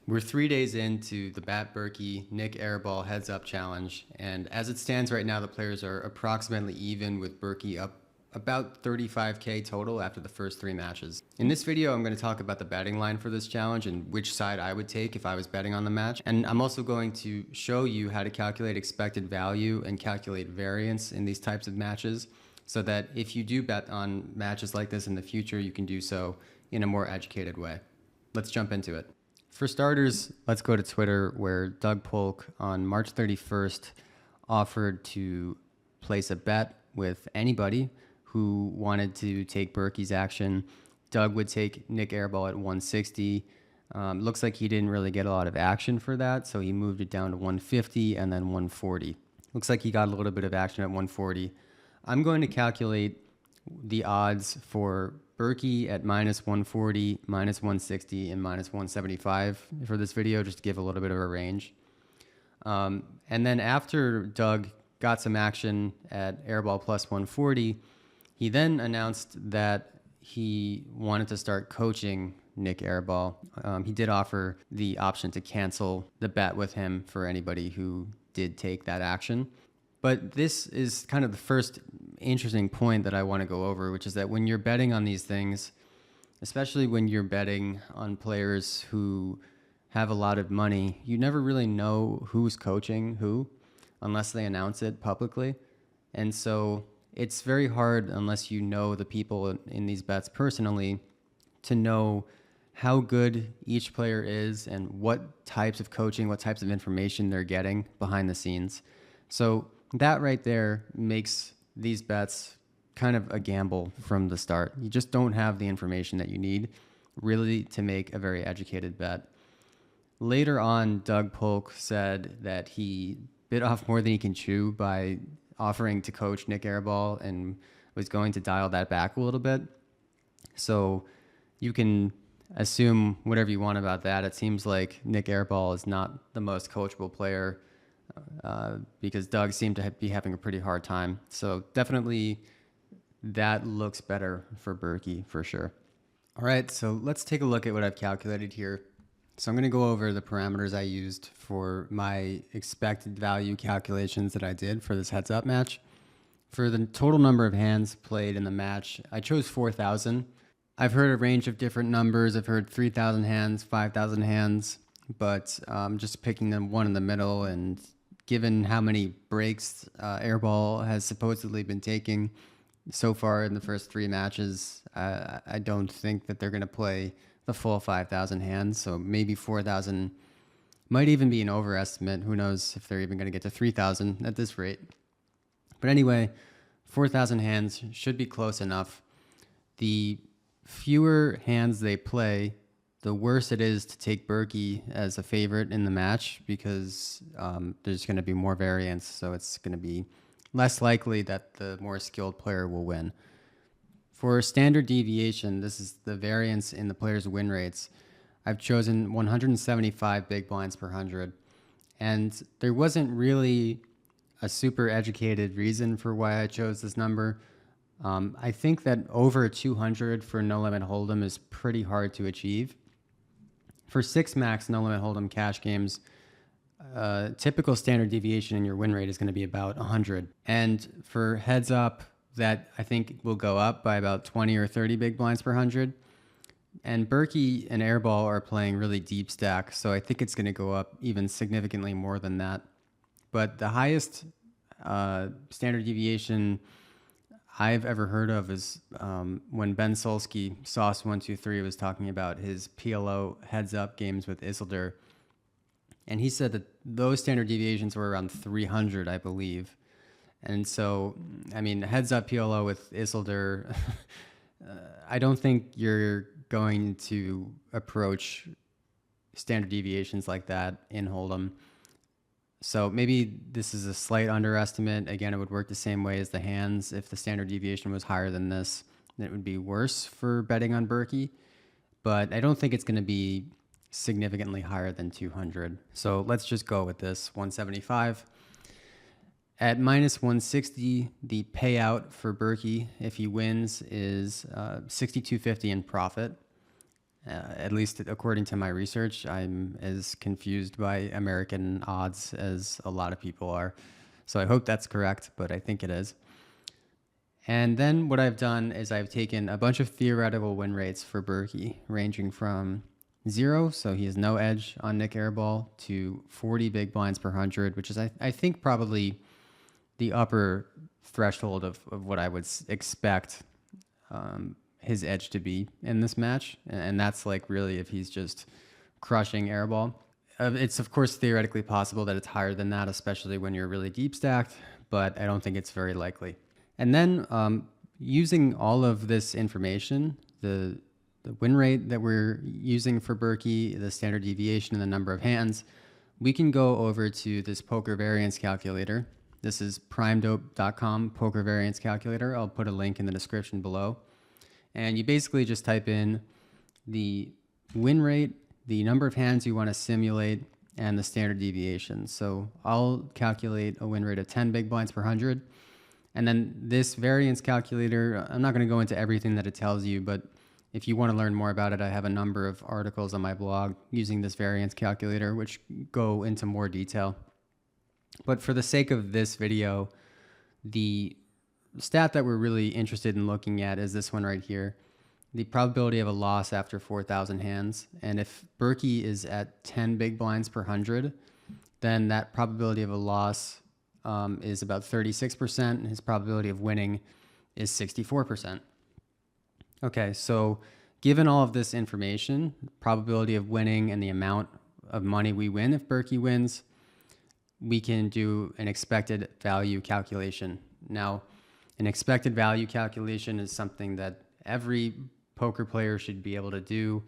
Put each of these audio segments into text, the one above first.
We're 3 days into the Matt Berkey Nik Airball Heads Up Challenge, and as it stands right now, the players are approximately even, with Berkey up about 35K total after the first 3 matches. In this video, I'm going to talk about the betting line for this challenge and which side I would take if I was betting on the match. And I'm also going to show you how to calculate expected value and calculate variance in these types of matches, so that if you do bet on matches like this in the future, you can do so in a more educated way. Let's jump into it. For starters, let's go to Twitter, where Doug Polk on March 31st offered to place a bet with anybody who wanted to take Berkey's action. Doug would take Nik Airball at 160. Looks like he didn't really get a lot of action for that, so he moved it down to 150 and then 140. Looks like he got a little bit of action at 140. I'm going to calculate the odds for Berkey at minus 140, minus 160, and minus 175 for this video, just to give a little bit of a range. And then after Doug got some action at Airball plus 140, he then announced that he wanted to start coaching Nik Airball. He did offer the option to cancel the bet with him for anybody who did take that action. But this is kind of the first interesting point that I want to go over, which is that when you're betting on these things, especially when you're betting on players who have a lot of money, you never really know who's coaching who unless they announce it publicly. And so it's very hard, unless you know the people in these bets personally, to know how good each player is and what types of coaching, what types of information they're getting behind the scenes. So that right there makes these bets kind of a gamble from the start. You just don't have the information that you need really to make a very educated bet. Later on, Doug Polk said that he bit off more than he can chew by offering to coach Nik Airball and was going to dial that back a little bit. So you can assume whatever you want about that. It seems like Nik Airball is not the most coachable player, because Doug seemed to be having a pretty hard time. So definitely that looks better for Berkey for sure. All right, so let's take a look at what I've calculated here. So I'm going to go over the parameters I used for my expected value calculations that I did for this heads up match. For the total number of hands played in the match, I chose 4,000. I've heard a range of different numbers. I've heard 3,000 hands, 5,000 hands, but I'm just picking the one in the middle. And given how many breaks Airball has supposedly been taking so far in the first 3 matches, I don't think that they're going to play the full 5,000 hands. So maybe 4,000 might even be an overestimate. Who knows if they're even going to get to 3,000 at this rate. But anyway, 4,000 hands should be close enough. The fewer hands they play, the worse it is to take Berkey as a favorite in the match, because there's going to be more variance, so it's going to be less likely that the more skilled player will win. For standard deviation, this is the variance in the players' win rates. I've chosen 175 big blinds per 100, and there wasn't really a super educated reason for why I chose this number. I think that over 200 for no limit hold'em is pretty hard to achieve. For 6 max no limit hold'em cash games, typical standard deviation in your win rate is going to be about 100. And for heads up, that I think will go up by about 20 or 30 big blinds per 100. And Berkey and Airball are playing really deep stack, so I think it's going to go up even significantly more than that. But the highest standard deviation I've ever heard of is when Ben Solsky, Sauce123, was talking about his PLO heads-up games with Isildur. And he said that those standard deviations were around 300, I believe. And so, I mean, heads-up PLO with Isildur, I don't think you're going to approach standard deviations like that in Hold'em. So maybe this is a slight underestimate. Again, it would work the same way as the hands. If the standard deviation was higher than this, then it would be worse for betting on Berkey. But I don't think it's going to be significantly higher than 200. So let's just go with this, 175. At minus 160, the payout for Berkey, if he wins, is $62.50 in profit. At least according to my research, I'm as confused by American odds as a lot of people are. So I hope that's correct, but I think it is. And then what I've done is I've taken a bunch of theoretical win rates for Berkey, ranging from 0, so he has no edge on Nik Airball, to 40 big blinds per 100, which is, I think, probably the upper threshold of what I would expect his edge to be in this match. And that's like really if he's just crushing Airball. It's of course theoretically possible that it's higher than that, especially when you're really deep stacked, but I don't think it's very likely. And then using all of this information, the win rate that we're using for Berkey, the standard deviation, and the number of hands, we can go over to this poker variance calculator. This is primedope.com poker variance calculator. I'll put a link in the description below. And you basically just type in the win rate, the number of hands you want to simulate, and the standard deviation. So I'll calculate a win rate of 10 big blinds per 100. And then this variance calculator, I'm not going to go into everything that it tells you, but if you want to learn more about it, I have a number of articles on my blog using this variance calculator, which go into more detail. But for the sake of this video, the stat that we're really interested in looking at is this one right here, the probability of a loss after 4,000 hands. And if Berkey is at 10 big blinds per 100, then that probability of a loss is about 36%, and his probability of winning is 64%. Okay, so given all of this information, probability of winning and the amount of money we win if Berkey wins, we can do an expected value calculation. Now, an expected value calculation is something that every poker player should be able to do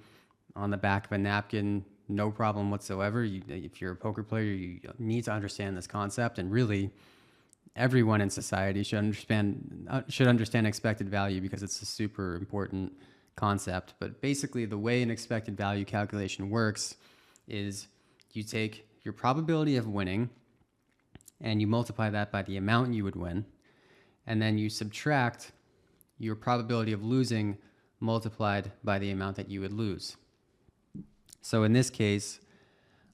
on the back of a napkin, no problem whatsoever. If you're a poker player, you need to understand this concept, and really everyone in society should understand expected value because it's a super important concept. But basically, the way an expected value calculation works is you take your probability of winning and you multiply that by the amount you would win, and then you subtract your probability of losing multiplied by the amount that you would lose. So in this case,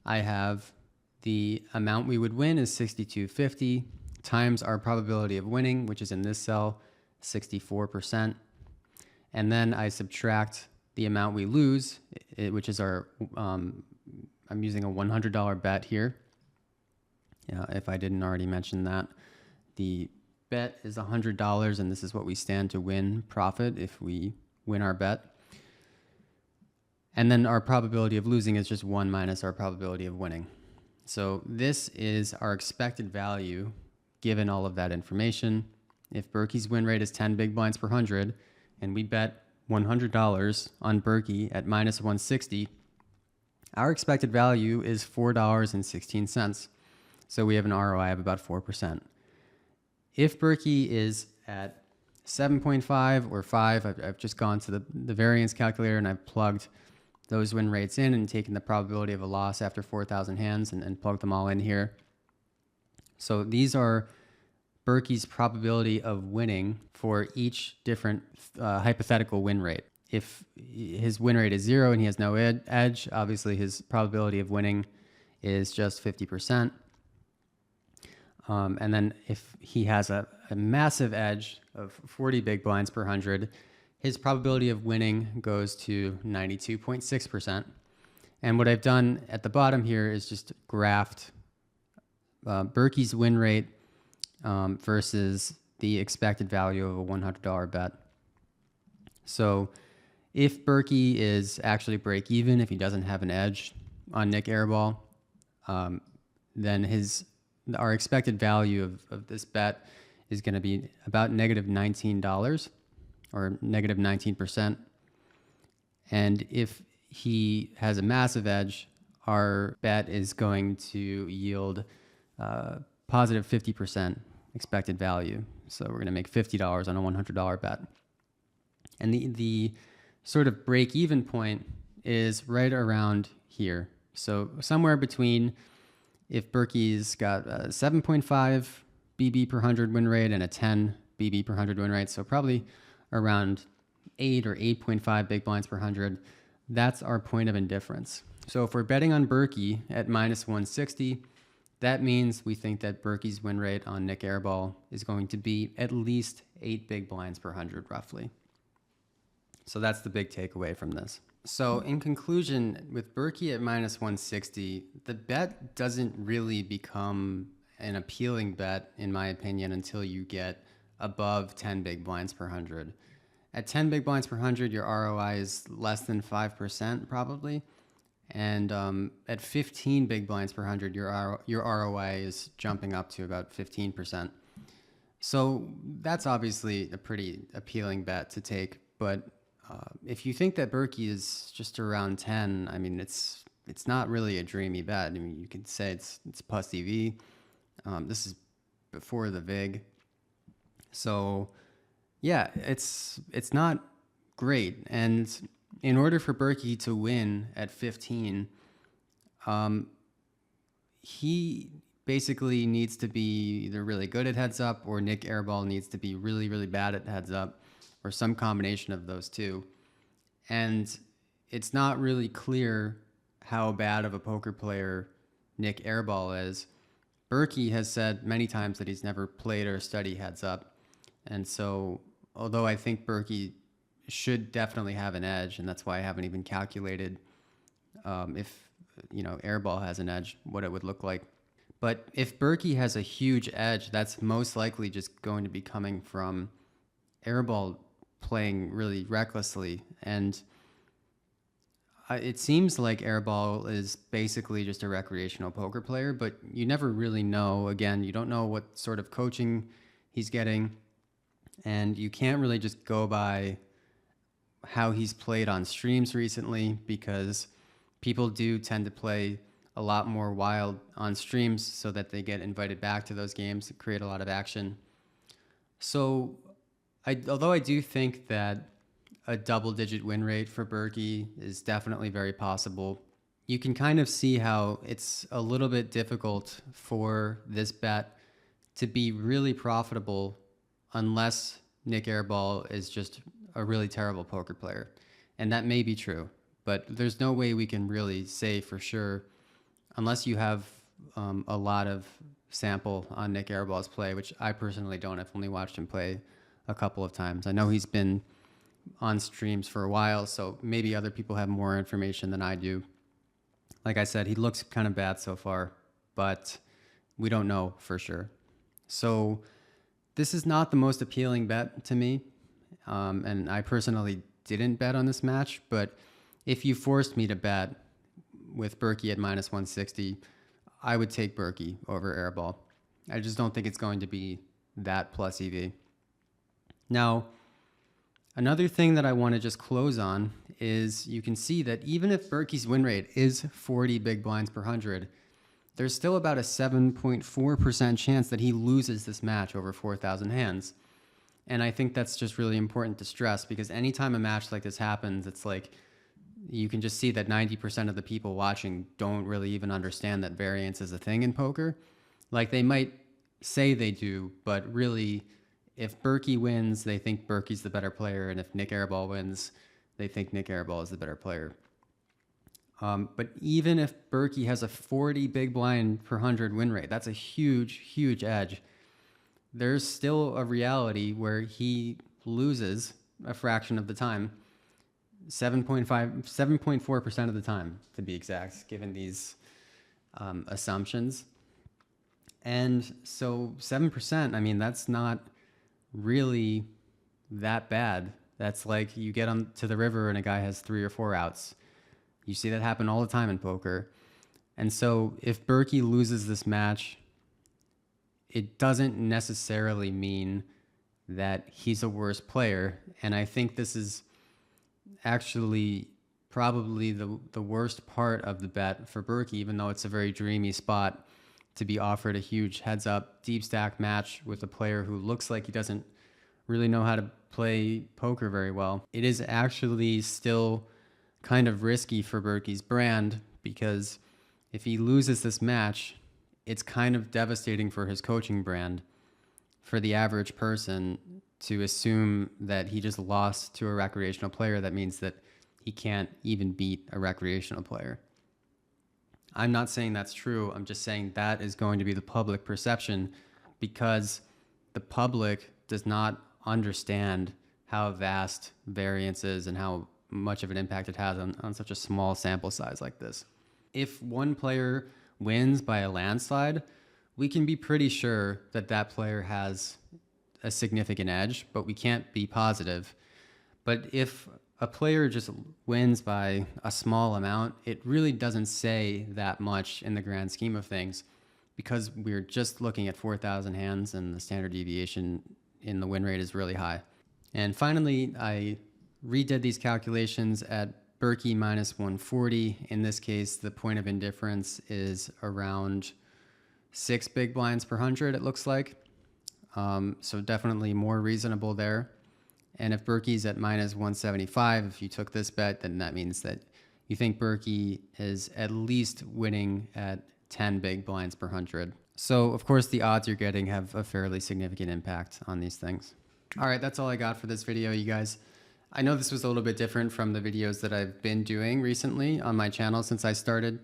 I have the amount we would win is 6250 times our probability of winning, which is in this cell, 64%. And then I subtract the amount we lose, which is our, I'm using a $100 bet here. If I didn't already mention that. The bet is $100, and this is what we stand to win profit if we win our bet. And then our probability of losing is just 1 minus our probability of winning. So this is our expected value given all of that information. If Berkey's win rate is 10 big blinds per 100, and we bet $100 on Berkey at minus 160, our expected value is $4.16. So we have an ROI of about 4%. If Berkey is at 7.5 or 5, I've just gone to the variance calculator and I've plugged those win rates in and taken the probability of a loss after 4,000 hands and plugged them all in here. So these are Berkey's probability of winning for each different hypothetical win rate. If his win rate is 0 and he has no edge, obviously his probability of winning is just 50%. And then if he has a massive edge of 40 big blinds per 100, his probability of winning goes to 92.6%. And what I've done at the bottom here is just graphed Berkey's win rate versus the expected value of a $100 bet. So if Berkey is actually break even, if he doesn't have an edge on Nik Airball, then our expected value of this bet is going to be about negative $19 or negative 19%. And if he has a massive edge, our bet is going to yield positive 50% expected value. So we're going to make $50 on a $100 bet. And the sort of break-even point is right around here. So somewhere between, if Berkey's got a 7.5 BB per 100 win rate and a 10 BB per 100 win rate, so probably around 8 or 8.5 big blinds per 100, That's our point of indifference. So if we're betting on Berkey at minus 160, that means we think that Berkey's win rate on Nik Airball is going to be at least 8 big blinds per 100, roughly. So that's the big takeaway from this. So in conclusion, with Berkey at minus 160, the bet doesn't really become an appealing bet, in my opinion, until you get above 10 big blinds per 100. At 10 big blinds per 100, your ROI is less than 5% probably. And at 15 big blinds per 100, your ROI is jumping up to about 15%. So that's obviously a pretty appealing bet to take. But if you think that Berkey is just around 10, I mean, it's not really a dreamy bet. I mean, you could say it's plus EV. This is before the VIG. So yeah, it's not great. And in order for Berkey to win at 15, he basically needs to be either really good at heads up, or Nik Airball needs to be really, really bad at heads up, or some combination of those two. And it's not really clear how bad of a poker player Nik Airball is. Berkey has said many times that he's never played or studied heads up. And so, although I think Berkey should definitely have an edge, and that's why I haven't even calculated if Airball has an edge, what it would look like. But if Berkey has a huge edge, that's most likely just going to be coming from Airball playing really recklessly. And it seems like Airball is basically just a recreational poker player, but you never really know. Again, you don't know what sort of coaching he's getting, and you can't really just go by how he's played on streams recently, because people do tend to play a lot more wild on streams so that they get invited back to those games and create a lot of action. So although I do think that a double-digit win rate for Berkey is definitely very possible, you can kind of see how it's a little bit difficult for this bet to be really profitable unless Nik Airball is just a really terrible poker player. And that may be true, but there's no way we can really say for sure unless you have a lot of sample on Nik Airball's play, which I personally don't. I've only watched him play a couple of times. I know he's been on streams for a while, so maybe other people have more information than I do. Like I said, he looks kind of bad so far, but we don't know for sure. So this is not the most appealing bet to me, and I personally didn't bet on this match, but if you forced me to bet with Berkey at minus 160, I would take Berkey over Airball. I just don't think it's going to be that plus EV. Now, another thing that I want to just close on is you can see that even if Berkey's win rate is 40 big blinds per 100, there's still about a 7.4% chance that he loses this match over 4,000 hands. And I think that's just really important to stress, because anytime a match like this happens, it's like you can just see that 90% of the people watching don't really even understand that variance is a thing in poker. Like, they might say they do, but really, if Berkey wins, they think Berkey's the better player, and if Nik Airball wins, they think Nik Airball is the better player. But even if Berkey has a 40 big blind per 100 win rate, that's a huge, huge edge. There's still a reality where he loses a fraction of the time, 7.4% of the time, to be exact, given these assumptions. And so 7%, I mean, that's not really that bad. That's like you get on to the river and a guy has 3 or 4 outs. You see that happen all the time in poker. And so if Berkey loses this match, it doesn't necessarily mean that he's a worse player. And I think this is actually probably the worst part of the bet for Berkey, even though it's a very dreamy spot to be offered a huge heads up deep stack match with a player who looks like he doesn't really know how to play poker very well. It is actually still kind of risky for Berkey's brand, because if he loses this match, it's kind of devastating for his coaching brand. For the average person to assume that he just lost to a recreational player, that means that he can't even beat a recreational player. I'm not saying that's true. I'm just saying that is going to be the public perception because the public does not understand how vast variance is and how much of an impact it has on such a small sample size like this. If one player wins by a landslide, we can be pretty sure that that player has a significant edge, but we can't be positive. But if a player just wins by a small amount, it really doesn't say that much in the grand scheme of things because we're just looking at 4,000 hands and the standard deviation in the win rate is really high. And finally, I redid these calculations at Berkey minus 140. In this case, the point of indifference is around 6 big blinds per 100, it looks like. So definitely more reasonable there. And if Berkey's at minus 175, if you took this bet, then that means that you think Berkey is at least winning at 10 big blinds per 100. So, of course, the odds you're getting have a fairly significant impact on these things. All right, that's all I got for this video, you guys. I know this was a little bit different from the videos that I've been doing recently on my channel since I started,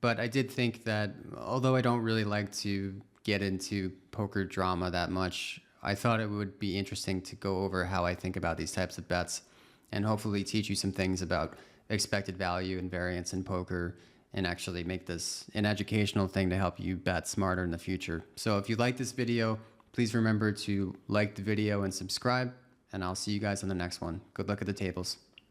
but I did think that although I don't really like to get into poker drama that much, I thought it would be interesting to go over how I think about these types of bets and hopefully teach you some things about expected value and variance in poker and actually make this an educational thing to help you bet smarter in the future. So if you like this video, please remember to like the video and subscribe, and I'll see you guys on the next one. Good luck at the tables.